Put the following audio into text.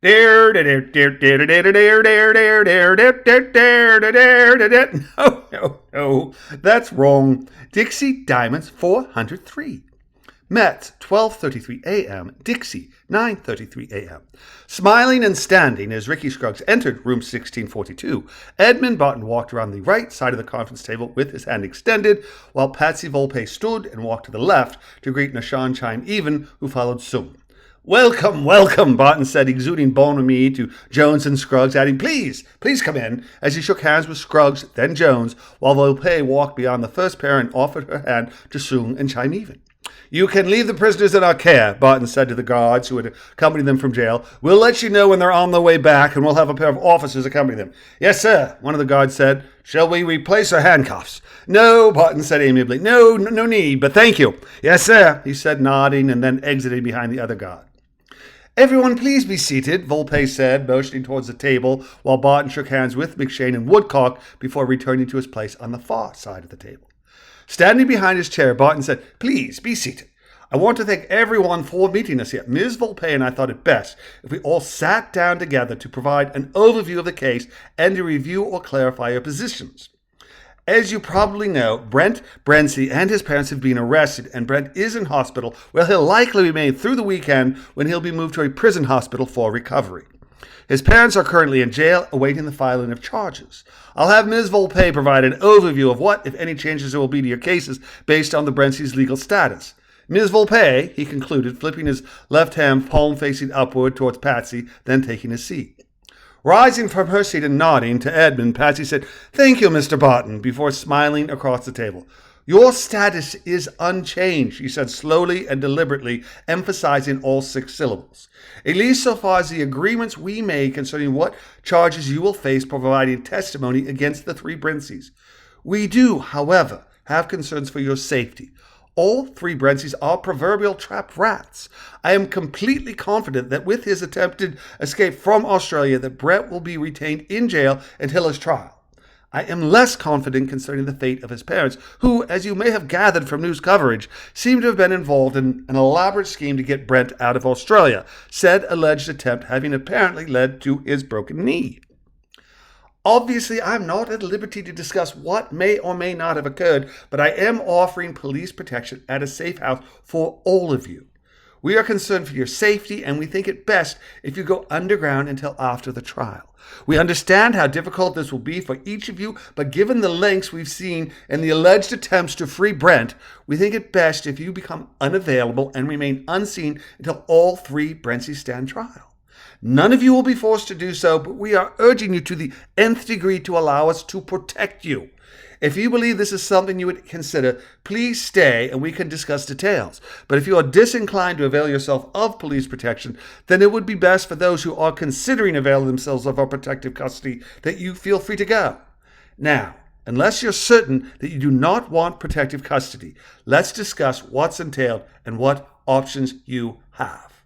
No, no, that's wrong. Dixie Diamonds 403. Mets 12:33 a.m. Dixie 9:33 a.m. Smiling and standing as Ricky Scruggs entered room 1642, Edmund Barton walked around the right side of the conference table with his hand extended, while Patsy Volpe stood and walked to the left to greet Nashan Chime Even, who followed soon. Welcome, welcome, Barton said, exuding bonhomie to Jones and Scruggs, adding, please come in, as he shook hands with Scruggs, then Jones, while Volpe walked beyond the first pair and offered her hand to Soong and Chime Even. You can leave the prisoners in our care, Barton said to the guards who had accompanied them from jail. We'll let you know when they're on their way back, and we'll have a pair of officers accompany them. Yes, sir, one of the guards said. Shall we replace our handcuffs? No, Barton said amiably. No need, but thank you. Yes, sir, he said, nodding, and then exiting behind the other guard. Everyone please be seated, Volpe said, motioning towards the table, while Barton shook hands with McShane and Woodcock before returning to his place on the far side of the table. Standing behind his chair, Barton said, please be seated. I want to thank everyone for meeting us here. Ms. Volpe and I thought it best if we all sat down together to provide an overview of the case and to review or clarify your positions. As you probably know, Brent Brency and his parents have been arrested, and Brent is in hospital where he'll likely be made through the weekend when he'll be moved to a prison hospital for recovery. His parents are currently in jail awaiting the filing of charges. I'll have Ms. Volpe provide an overview of what, if any, changes there will be to your cases based on the Brency's legal status. Ms. Volpe, he concluded, flipping his left hand palm facing upward towards Patsy, then taking his seat. Rising from her seat and nodding to Edmund, Patsy said, Thank you, Mr. Barton, before smiling across the table. Your status is unchanged, she said slowly and deliberately, emphasizing all 6 syllables. At least so far as the agreements we made concerning what charges you will face providing testimony against the 3 Brencies. We do, however, have concerns for your safety. All 3 Brencies are proverbial trapped rats. I am completely confident that with his attempted escape from Australia that Brett will be retained in jail until his trial. I am less confident concerning the fate of his parents, who, as you may have gathered from news coverage, seem to have been involved in an elaborate scheme to get Brent out of Australia, said alleged attempt having apparently led to his broken knee. Obviously, I'm not at liberty to discuss what may or may not have occurred, but I am offering police protection at a safe house for all of you. We are concerned for your safety, and we think it best if you go underground until after the trial. We understand how difficult this will be for each of you, but given the lengths we've seen and the alleged attempts to free Brent, we think it best if you become unavailable and remain unseen until all 3 Brencies stand trial. None of you will be forced to do so, but we are urging you to the nth degree to allow us to protect you. If you believe this is something you would consider, please stay and we can discuss details. But if you are disinclined to avail yourself of police protection, then it would be best for those who are considering availing themselves of our protective custody that you feel free to go. Now, unless you're certain that you do not want protective custody, let's discuss what's entailed and what options you have.